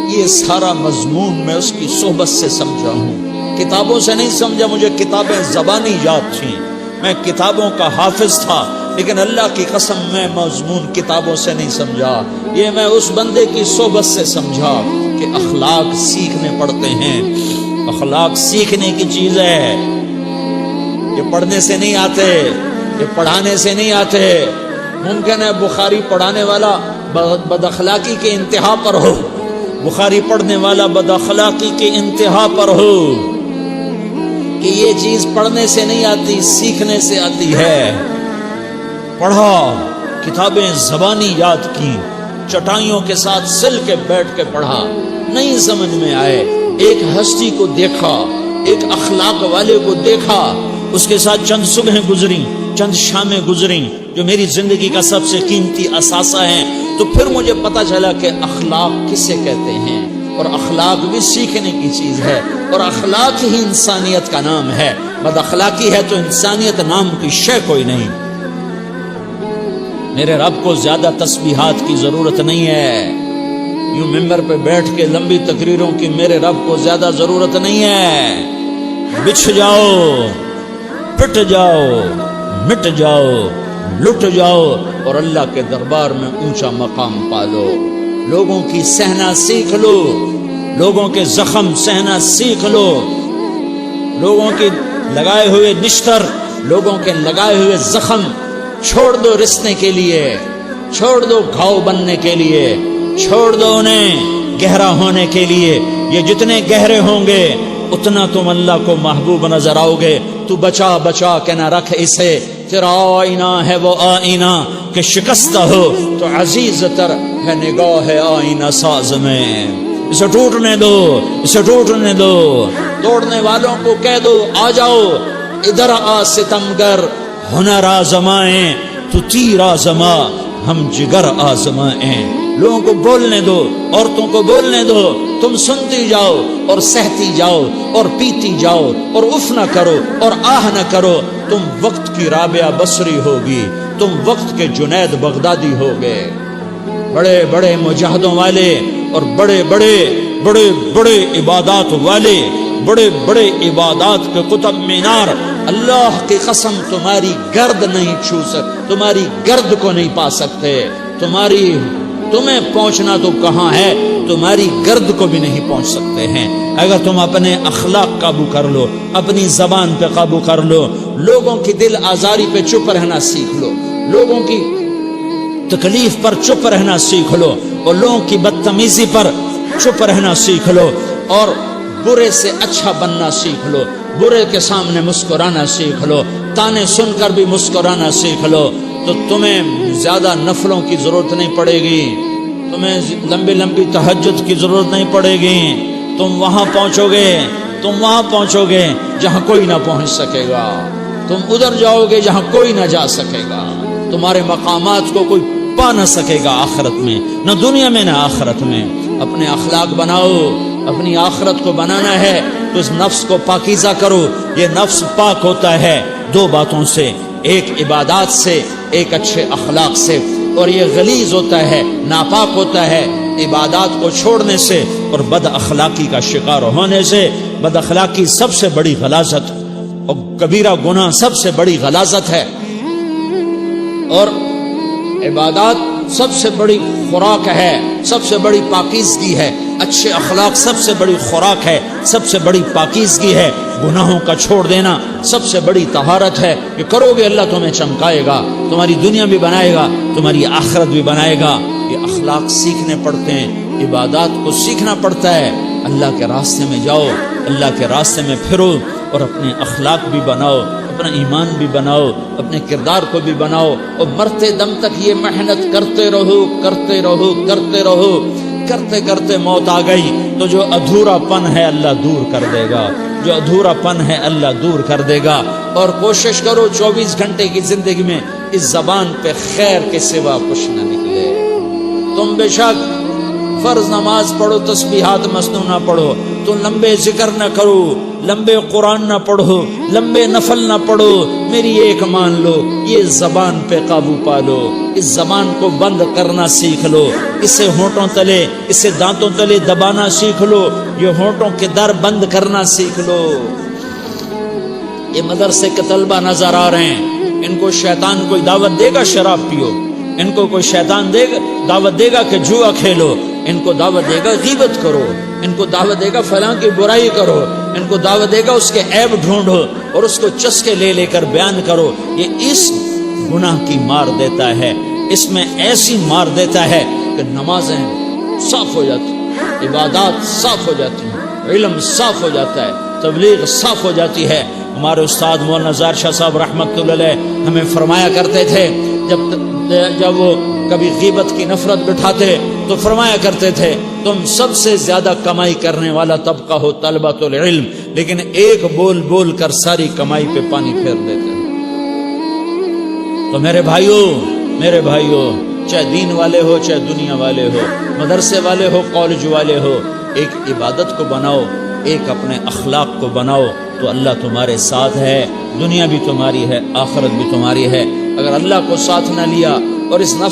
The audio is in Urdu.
یہ سارا مضمون میں اس کی صحبت سے سمجھا ہوں، کتابوں سے نہیں سمجھا۔ مجھے کتابیں زبانی یاد تھیں، میں کتابوں کا حافظ تھا، لیکن اللہ کی قسم میں مضمون کتابوں سے نہیں سمجھا، یہ میں اس بندے کی صحبت سے سمجھا کہ اخلاق سیکھنے پڑتے ہیں۔ اخلاق سیکھنے کی چیز ہے، یہ پڑھنے سے نہیں آتے، یہ پڑھانے سے نہیں آتے۔ ممکن ہے بخاری پڑھانے والا بد اخلاقی کے انتہا پر ہو، بخاری پڑھنے والا بد اخلاقی کے انتہا پر ہو، کہ یہ چیز پڑھنے سے نہیں آتی، سیکھنے سے آتی ہے۔ پڑھا، کتابیں زبانی یاد کی، چٹائیوں کے ساتھ سل کے بیٹھ کے پڑھا، نہیں سمجھ میں آئے، ایک ہستی کو دیکھا، ایک اخلاق والے کو دیکھا، اس کے ساتھ چند صبحیں گزری، چند شامیں گزری جو میری زندگی کا سب سے قیمتی اثاثہ ہیں، تو پھر مجھے پتا چلا کہ اخلاق کسے کہتے ہیں، اور اخلاق بھی سیکھنے کی چیز ہے، اور اخلاق ہی انسانیت کا نام ہے۔ بد اخلاقی ہے تو انسانیت نام کی شے کوئی نہیں۔ میرے رب کو زیادہ تسبیحات کی ضرورت نہیں ہے، یوں ممبر پہ بیٹھ کے لمبی تقریروں کی میرے رب کو زیادہ ضرورت نہیں ہے۔ بچھ جاؤ، پٹ جاؤ، مٹ جاؤ، لٹ جاؤ، اور اللہ کے دربار میں اونچا مقام پالو۔ لوگوں کی سہنا سیکھ لو، لوگوں کے زخم سہنا سیکھ لو، لوگوں کے لگائے ہوئے نشتر، لوگوں کے لگائے ہوئے زخم چھوڑ دو رسنے کے لیے، چھوڑ دو گھاؤ بننے کے لیے، چھوڑ دو انہیں گہرا ہونے کے لیے۔ یہ جتنے گہرے ہوں گے اتنا تم اللہ کو محبوب نظر آؤ گے۔ تو بچا بچا کے نہ رکھ اسے، تیرا آئینہ ہے وہ آئینہ کہ شکستہ ہو تو عزیز تر ہے نگاہ آئینہ ساز میں۔ اسے ٹوٹنے دو، اسے ٹوٹنے دو۔ توڑنے والوں کو کہہ دو آ جاؤ، ادھر آ ستمگر، ہنر آزمائیں تو تیر آزما، ہم جگر آزمائیں۔ لوگوں کو بولنے دو، عورتوں کو بولنے دو، تم سنتی جاؤ اور سہتی جاؤ اور پیتی جاؤ اور اف نہ کرو اور آہ نہ کرو۔ تم وقت کی رابعہ بصری ہوگی، تم وقت کے جنید بغدادی ہوگے۔ بڑے بڑے مجاہدوں والے اور بڑے بڑے بڑے بڑے عبادات والے، بڑے بڑے عبادات کے قطب مینار، اللہ کی قسم تمہاری گرد نہیں چھو سکتے، تمہاری گرد کو نہیں پا سکتے۔ تمہیں پہنچنا تو کہاں ہے، تمہاری گرد کو بھی نہیں پہنچ سکتے ہیں۔ اگر تم اپنے اخلاق قابو کر لو، اپنی زبان پہ قابو کر لو، لوگوں کی دل آزاری پہ چپ رہنا سیکھ لو، لوگوں کی تکلیف پر چپ رہنا سیکھ لو، اور لوگوں کی بدتمیزی پر چپ رہنا سیکھ لو، اور برے سے اچھا بننا سیکھ لو، برے کے سامنے مسکرانا سیکھ لو، تانے سن کر بھی مسکرانا سیکھ لو، تو تمہیں زیادہ نفلوں کی ضرورت نہیں پڑے گی، تمہیں لمبی لمبی تہجد کی ضرورت نہیں پڑے گی۔ تم وہاں پہنچو گے، تم وہاں پہنچو گے جہاں کوئی نہ پہنچ سکے گا، تم ادھر جاؤ گے جہاں کوئی نہ جا سکے گا، تمہارے مقامات کو کوئی پا نہ سکے گا آخرت میں، نہ دنیا میں نہ آخرت میں۔ اپنے اخلاق بناؤ، اپنی آخرت کو بنانا ہے تو اس نفس کو پاکیزہ کرو۔ یہ نفس پاک ہوتا ہے دو باتوں سے، ایک عبادات سے، ایک اچھے اخلاق سے، اور یہ غلیظ ہوتا ہے، ناپاک ہوتا ہے عبادات کو چھوڑنے سے اور بد اخلاقی کا شکار ہونے سے۔ بد اخلاقی سب سے بڑی غلاظت اور کبیرہ گناہ سب سے بڑی غلاظت ہے، اور عبادات سب سے بڑی خوراک ہے، سب سے بڑی پاکیزگی ہے۔ اچھے اخلاق سب سے بڑی خوراک ہے، سب سے بڑی پاکیزگی ہے۔ گناہوں کا چھوڑ دینا سب سے بڑی طہارت ہے۔ یہ کرو گے اللہ تمہیں چمکائے گا، تمہاری دنیا بھی بنائے گا، تمہاری آخرت بھی بنائے گا۔ یہ اخلاق سیکھنے پڑتے ہیں، عبادات کو سیکھنا پڑتا ہے۔ اللہ کے راستے میں جاؤ، اللہ کے راستے میں پھرو، اور اپنے اخلاق بھی بناؤ، اپنا ایمان بھی بناؤ، اپنے کردار کو بھی بناؤ، اور مرتے دم تک یہ محنت کرتے رہو، کرتے رہو، کرتے رہو۔ کرتے کرتے موت آ گئی تو جو ادھورا پن ہے اللہ دور کر دے گا، جو ادھورا پن ہے اللہ دور کر دے گا۔ اور کوشش کرو 24 گھنٹے کی زندگی میں اس زبان پہ خیر کے سوا کچھ نہ نکلے۔ تم بے شک فرض نماز پڑھو، تسبیحات مسنونہ پڑھو، تو لمبے ذکر نہ کرو، لمبے قرآن نہ پڑھو، لمبے نفل نہ پڑھو، میری ایک مان لو، یہ زبان پہ قابو پا لو، اس زبان کو بند کرنا سیکھ لو، اسے ہونٹوں تلے، اسے دانتوں تلے دبانا سیکھ لو، یہ ہونٹوں کے در بند کرنا سیکھ لو۔ یہ مدرسے کے طلبہ نظر آ رہے ہیں، ان کو شیطان کوئی دعوت دے گا شراب پیو، ان کو کوئی شیطان دعوت دے گا کہ جوا کھیلو، ان کو دعوت دے گا غیبت کرو، ان کو دعوت دے گا فلاں کی برائی کرو، ان کو دعوت دے گا اس کے عیب ڈھونڈو اور اس کو چسکے لے لے کر بیان کرو۔ یہ اس گناہ کی مار دیتا ہے، اس میں ایسی مار دیتا ہے کہ نمازیں صاف ہو جاتی، عبادات صاف ہو جاتی ہیں، علم صاف ہو جاتا ہے، تبلیغ صاف ہو جاتی ہے۔ ہمارے استاد مولانا زار شاہ صاحب رحمۃ اللہ علیہ ہمیں فرمایا کرتے تھے، جب وہ کبھی غیبت کی نفرت بٹھاتے تو فرمایا کرتے تھے تم سب سے زیادہ کمائی کرنے والا طبقہ ہو طلبۃ العلم، لیکن ایک بول بول کر ساری کمائی پہ پانی پھیر دیتے ہیں۔ تو میرے بھائیوں چاہے دین والے ہو چاہے دنیا والے ہو، مدرسے والے ہو کالج والے ہو، ایک عبادت کو بناؤ، ایک اپنے اخلاق کو بناؤ، تو اللہ تمہارے ساتھ ہے، دنیا بھی تمہاری ہے، آخرت بھی تمہاری ہے۔ اگر اللہ کو ساتھ نہ لیا اور اس نفس